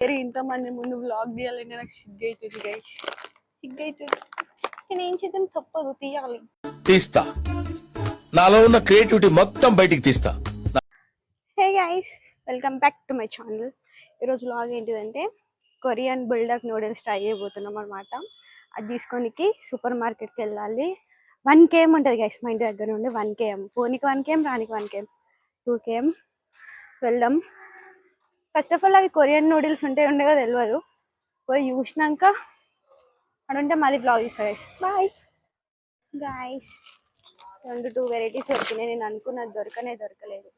ఇంతమంది ముందు వ్లాగ్ తీయాలంటే నాకు సిగ్గైతుంది గైస్, సిగ్గైతుంది. నేను ఏం చేద్దాం, తప్పదు, తీయాలి. తీస్తా, నాలో ఉన్న క్రియేటివిటీ మొత్తం బయటికి తీస్తా. Hey guys, welcome back to my channel. ఈరోజు వ్లాగ్ ఏంటిదంటే కొరియన్ బుల్డాక్ నూడిల్స్ ట్రై చేయబోతున్నాం అనమాట. అది తీసుకోనికి సూపర్ మార్కెట్కి వెళ్ళాలి. 1 km ఉంటుంది గైస్ మా ఇంటి దగ్గర నుండి. 1 km, పోనీకి 1 km, రానికి 1 km, 2 km వెళ్దాం. ఫస్ట్ ఆఫ్ ఆల్ అవి కొరియన్ నూడిల్స్ ఉండేగా తెలియదు. పోయి చూసినాక అడుంటే మళ్ళీ బ్లాగ్ ఇస్తా గైస్. Bye guys. 2 వెరైటీస్ దొరికినాయి. నేను అనుకున్నది దొరకలేదు.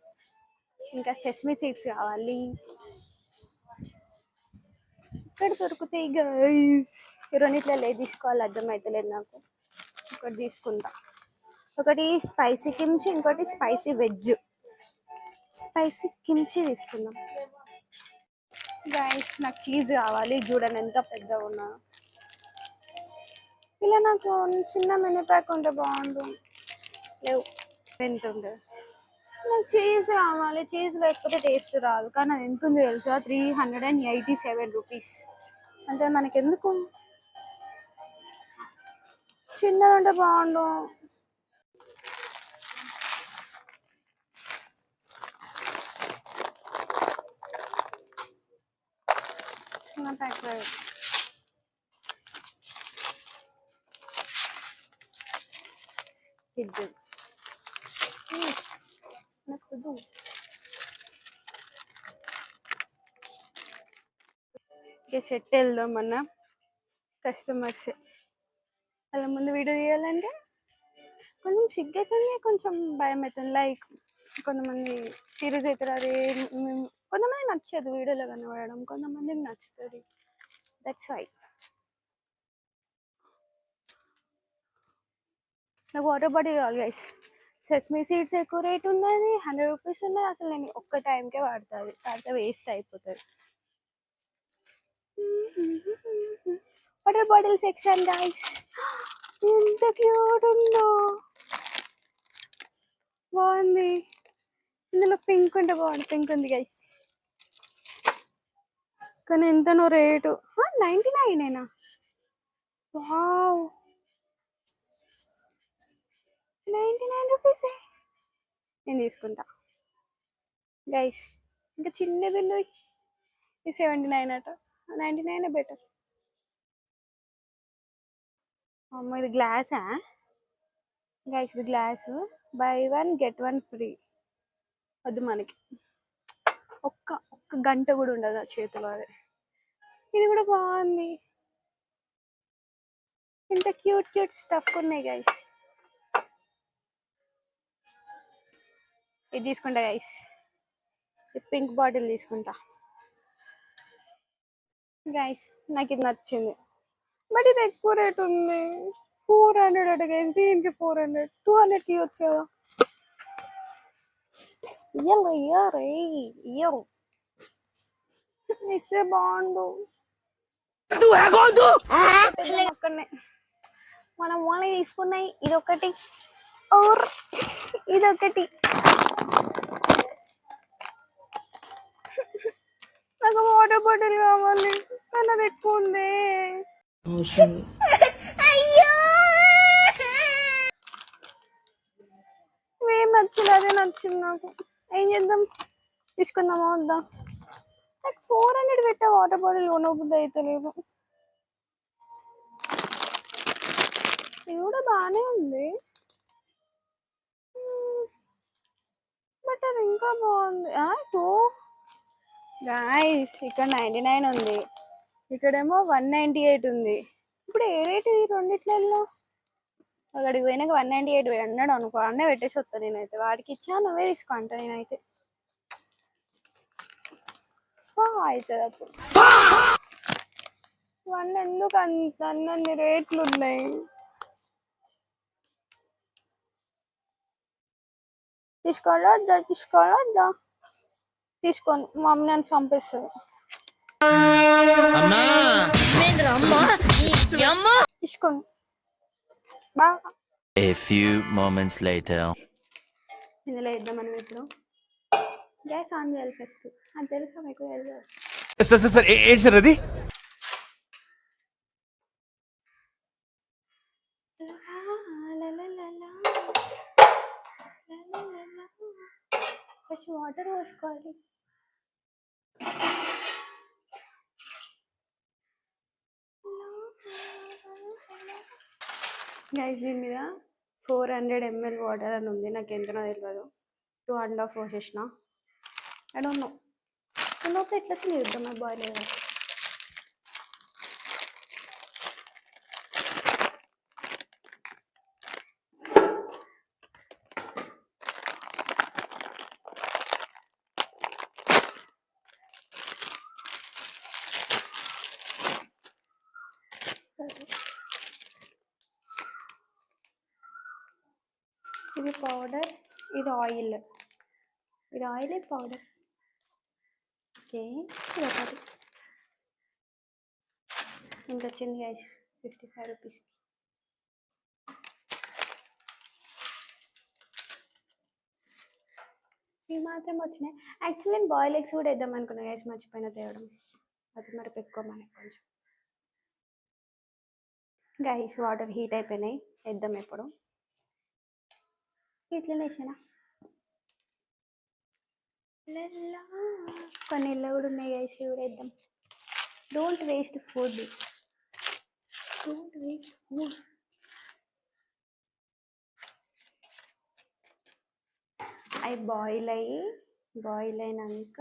ఇంకా సెస్మీ సీడ్స్ కావాలి. ఇక్కడ దొరుకుతాయి గైస్. రెండిట్లలో ఏది తీసుకోవాలి అర్థమవుతలేదు నాకు. ఒకటి తీసుకుంటా. ఒకటి స్పైసీ కిమ్చి, ఇంకోటి స్పైసీ వెజ్. స్పైసీ కిమ్చి తీసుకుందాం గైస్. నాకు చీజ్ కావాలి. చూడండి ఎంత పెద్దగా ఉన్నా. ఇలా నాకు చిన్న మినీ ప్యాక్ ఉంటే బాగుండు. లేవు. ఎంత ఉంటుంది? నాకు చీజ్ కావాలి. చీజ్ లేకపోతే టేస్ట్ రాదు. కానీ అది ఎంత ఉంది తెలుసా? 387 రూపీస్. అంటే మనకెందుకు, చిన్నది ఉంటే బాగుండు. చిన్న ప్యాక్ ఇది నాకు సెట్ వెళ్దాం మన కస్టమర్స్. వాళ్ళ ముందు వీడియో తీయాలంటే కొంచెం సిగ్గవుతుంది, కొంచెం భయం అవుతుంది. లైక్ కొంతమంది సీరియస్ అవుతారు. అది కొంతమంది నచ్చదు వీడియోలో కనబడడం, కొంతమందికి నచ్చుతుంది. That's why. నాకు వాటర్ బాటిల్ కావాలి గైస్. సెస్మీ సీడ్స్ ఎక్కువ రేట్ ఉన్నది, 100 రూపీస్ ఉన్నది. అసలు నేను ఒక్క టైంకే వాడుతుంది, వాడితే వేస్ట్ అయిపోతుంది. Water bottle section guys. ఎంత క్యూట్ ఉందో, బాగుంది. ఇందులో పింక్ ఉంటే బాగుంది. పింక్ ఉంది గైస్, కానీ ఎంతనో రేటు. 99 వావ్, 99 రూపీసే. నేను తీసుకుంటా గైస్. ఇంకా చిన్నది ఉన్నది, 79 అట. 99 బెటర్. అమ్మ, ఇది గ్లాసా గైస్? ఇది గ్లాసు. By 1 get 1 free. వద్దు మనకి. ఒక్క గంట కూడా ఉండదు ఆ చేతిలో. అదే ఇది కూడా బాగుంది. ఇంత క్యూట్ స్టఫ్ ఉన్నాయి గైస్. ఇది తీసుకుంటా గైస్. పింక్ బాటిల్ తీసుకుంటా గైస్. నాకు ఇది నచ్చింది, బట్ ఇది ఎక్కువ రేట్ ఉంది. 400 అట గైస్. దీనికి 400, 200కి వచ్చేదా? ఇస్తే బాగుండు. అక్కడనే మనం ఓన్లీ తీసుకున్నాయి ఇదొకటి, ఓర్ ఇదొకటి. నాకు వాటర్ బాటిల్ కావాలి, కానీ అది ఎక్కువ ఉంది. ఏం నచ్చలేదు, అదే నచ్చింది నాకు. ఏం చేద్దాం, తీసుకుందామా వద్దా? నాకు 400 పెట్టే వాటర్ బాటిల్ కొనబుద్ధి అయితే లేదు. ఇది కూడా బాగానే ఉంది, బట్ అది ఇంకా బాగుంది. 2 గైస్. ఇక్కడ 99 ఉంది, ఇక్కడేమో 198 ఉంది. ఇప్పుడు ఏ రేట్ ఇది రెండిట్లలో? అక్కడికి పోయినాక 198 అన్నాడు అనుకో, అన్నే పెట్టేసి వస్తాను నేనైతే. వాడికి ఇచ్చా, నువ్వే తీసుకో అంట నేనైతే. అవుతుంది అప్పుడు. 1 ఎందుకు అన్ని రేట్లు ఉన్నాయి? తీసుకోవాలా తీసుకోను, మా మమ్మీ నన్ను చంపేస్తుంది. తీసుకోను. A few moments later. ఇందులో వేద్దాం మనం ఇప్పుడు. గ్యాస్ ఆన్ చేయాలి ఫస్ట్. అది తెలుసా మీకు? సార్ సార్ సార్ ఏంటి సార్ అది? ఫస్ట్ వాటర్ పోసుకోవాలి. గైస్ దీని మీద 400 ml వాటర్ అని ఉంది, నాకు ఎంతనో తెలియదు. 2.5 పోసేసిన. ఐ డోంట్ నో లోపల ఎట్లా వచ్చింది చూద్దాం. అది బాయిల్ అయ్యాలి. ఇది పౌడర్, ఇది ఆయిల్. ఇది ఆయిల్, ఇది పౌడర్. ఓకే, ఇది ఒకటి ఇంత వచ్చింది గైస్ 55 రూపీస్కి. ఇవి మాత్రం వచ్చినాయి. యాక్చువల్లీ నేను బాయిల్ ఎగ్స్ కూడా వేద్దాం అనుకున్నా గైస్, మర్చిపోయిన తేవడం. అది మరి ఎక్కువ మనకి కొంచెం. గైస్ వాటర్ హీట్ అయిపోయినాయి, వేద్దాం ఎప్పుడు. ఇట్లనే వేసానా కొన్ని ఇళ్ళ కూడా ఉన్నాయి గైస్, ఇవి కూడా వేద్దాం. Don't waste food, don't waste food. అవి బాయిల్ అయినాక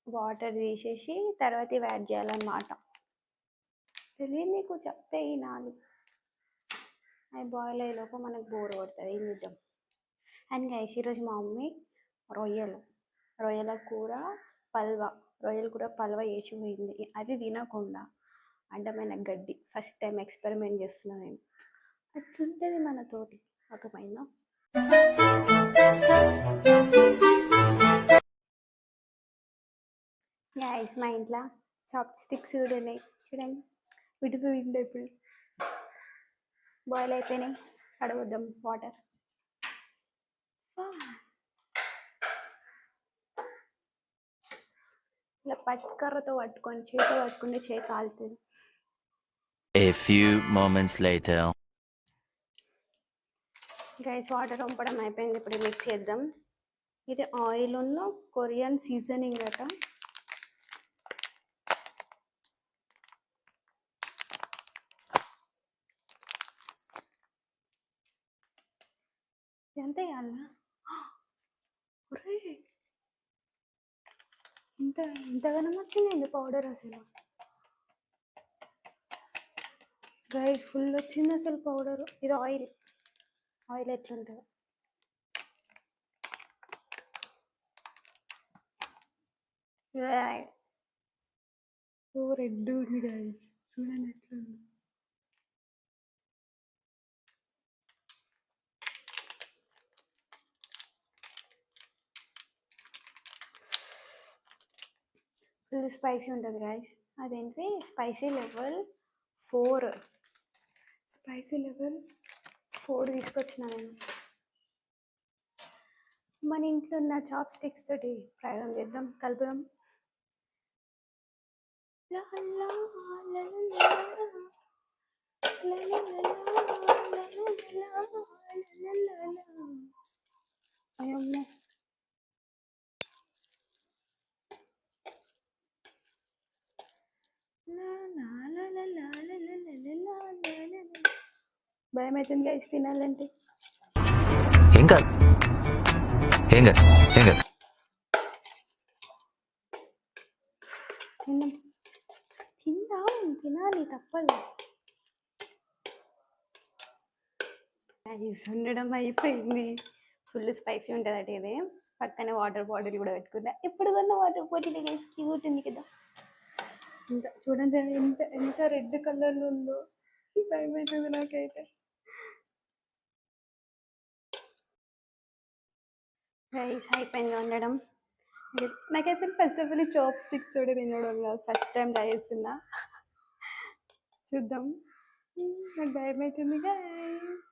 వాటర్ తీసేసి తర్వాత ఇవి యాడ్ చేయాలన్నమాట. తెలియదు నీకు, చెప్తే ఈ 4 అవి బాయిల్ అయ్యేలోపు మనకు బోర్ కొడుతుంది, ఏం చేద్దాం. అండ్ గైస్ ఈరోజు మా మమ్మీ రొయ్యల కూర పల్వ వేసి పోయింది. అది తినకుండా అడ్డమైన గడ్డి. ఫస్ట్ టైం ఎక్స్పెరిమెంట్ చేస్తున్నాను నేను. అట్లుంటుంది మనతోటి, అర్థమైందా? గైస్ మా ఇంట్లో చాప్ స్టిక్స్ కూడా ఉన్నాయి చూడండి. వీటితో తింటే ఇప్పుడు బాయిల్ అయిపోయినాయి, కడగొద్దాం వాటర్. ఇలా కర్రతో పట్టుకొని చేతితో పట్టుకుంటే చేయి కాలుతుంది. A few moments later. Guys water వంపడం అయిపోయింది, ఇప్పుడు మిక్స్ చేద్దాం. ఇది ఆయిల్ ఉన్న కొరియన్ సీజనింగ్ అట. ఎంత వేయాలా? ఇంతగానం వచ్చిందండి పౌడర్ అసలు. గైస్ ఫుల్ వచ్చింది అసలు పౌడర్. ఇది ఆయిల్ ఎట్లుంటుందో. రెడ్ ఉంది గైస్, చూడండి ఎట్లుంది. ఫుల్ స్పైసీ ఉంటుంది గైస్. అదేంటి స్పైసీ లెవెల్ 4 తీసుకొచ్చిన నేను. మన ఇంట్లో ఉన్న చాప్ స్టిక్స్ తోటి ప్రయోగం చేద్దాం, కలుపుదాం. అయ్యమ్మో, భయం అవుతుంది గైస్ తినాలంటే. ఏం కాదు. తినాలి తప్పదు. గైస్ ఉండడం అయిపోయింది. ఫుల్ స్పైసీ ఉంటుంది అటు. ఇది పక్కనే వాటర్ బాటిల్ కూడా పెట్టుకుందా. ఇప్పుడు కొన్న వాటర్ బాటిల్ గైస్ క్యూట్ ఉంది కదా. ఇంత చూడండి ఎంత రెడ్ కలర్లో ఉందో, భయం అవుతుంది నాకైతే. రైస్ అయిపోయింది వండడం. నాకైతే first of all chopsticks కూడా తినడం కాదు, ఫస్ట్ టైం ట్రై చేస్తున్నా. చూద్దాం. నాకు భయం అవుతుంది గైస్.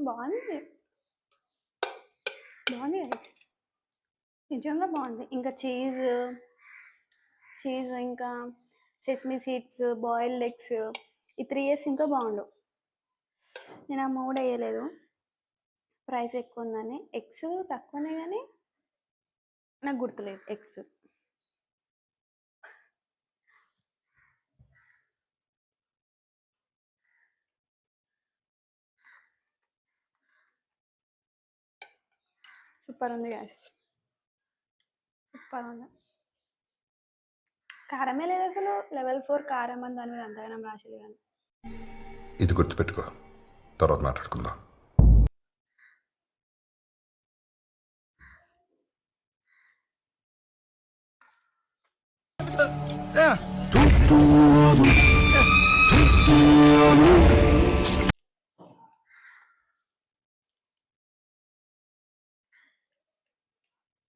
బాగుంది బాగుంది guys. నిజంగా బాగుంది. ఇంకా చీజ్ ఇంకా సెస్మీ సీడ్స్, బాయిల్డ్ ఎగ్స్, ఈ 3 ఇయర్స్ ఇంకా బాగుండు. నేను ఆ మూడు వేయలేదు, ప్రైస్ ఎక్కువ ఉందని. ఎగ్స్ తక్కువనే కానీ నాకు గుర్తులేదు ఎగ్స్. సూపర్ ఉంది గ్యాస్, సూపర్ ఉంది. కారమే లేదు అసలు. లెవెల్ 4 కారం అని దాని మీద అంతగానం రాసిలు కానీ. ఇది గుర్తుపెట్టుకో, తర్వాత మాట్లాడుకుందాం.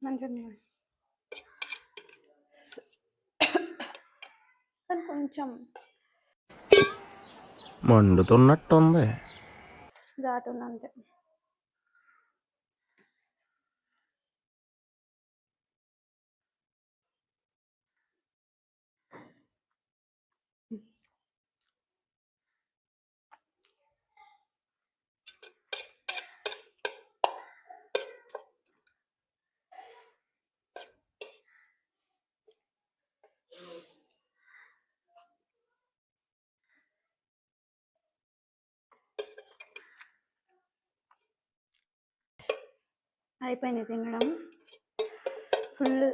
మంచిగా ఉంది కానీ కొంచెం మండుతున్నట్టుంది. ఘాటు ఉంది అంతే. అయిపోయింది తినడం ఫుల్.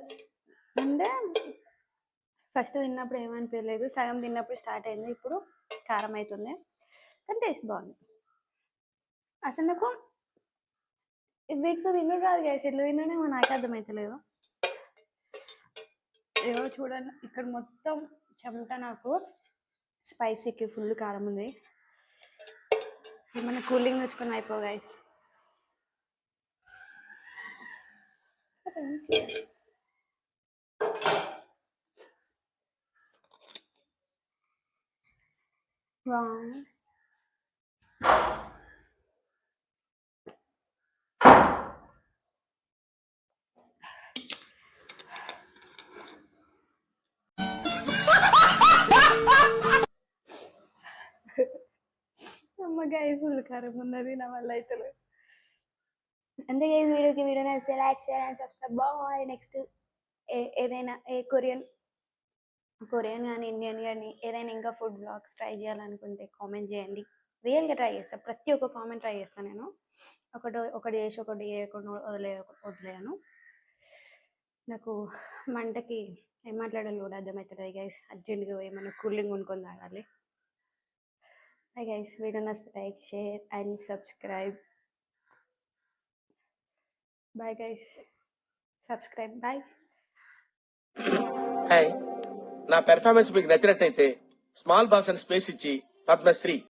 అంటే ఫస్ట్ తిన్నప్పుడు ఏమనిపించలేదు, సగం తిన్నప్పుడు స్టార్ట్ అయింది, ఇప్పుడు కారం అవుతుంది. కానీ టేస్ట్ బాగుంది. అసలు నాకు వీటితో తినడం రాదు గ్యాస్, ఎట్లా తినడేమో నాకు అర్థమవుతలేదు. ఏమో చూడండి, ఇక్కడ మొత్తం చెమట. నాకు స్పైసీకి ఫుల్ కారం ఉంది. ఏమన్నా కూలింగ్ తెచ్చుకొని అయిపో గైస్. Wow. అమ్మ గైస్ ఫుల్ కారం ఉన్నది, నా వల్ల అయితే. అంతే గైస్, వీడియో నచ్చితే like, share and subscribe. Bye. Next ఏదైనా కొరియన్ కానీ ఇండియన్ కానీ ఏదైనా ఇంకా ఫుడ్ బ్లాగ్స్ ట్రై చేయాలనుకుంటే కామెంట్ చేయండి. రియల్గా ట్రై చేస్తాను, ప్రతి ఒక్క కామెంట్ ట్రై చేస్తాను నేను. ఒకటి చేసి ఒకటి చేయకుండా వదిలేను. నాకు మంటకి ఏం మాట్లాడాలి కూడా అర్థమవుతుంది గైస్. అర్జెంట్గా ఏమైనా కూలింగ్ కొనుక్కొని తాగాలి. Hi guys, video nasti like, share and subscribe. Bye guys. Subscribe. Bye. Hi, నా పెర్ఫార్మెన్స్ మీకు నచ్చినట్టయితే స్మాల్ బాస్ అని స్పేస్ ఇచ్చి పద్మశ్రీ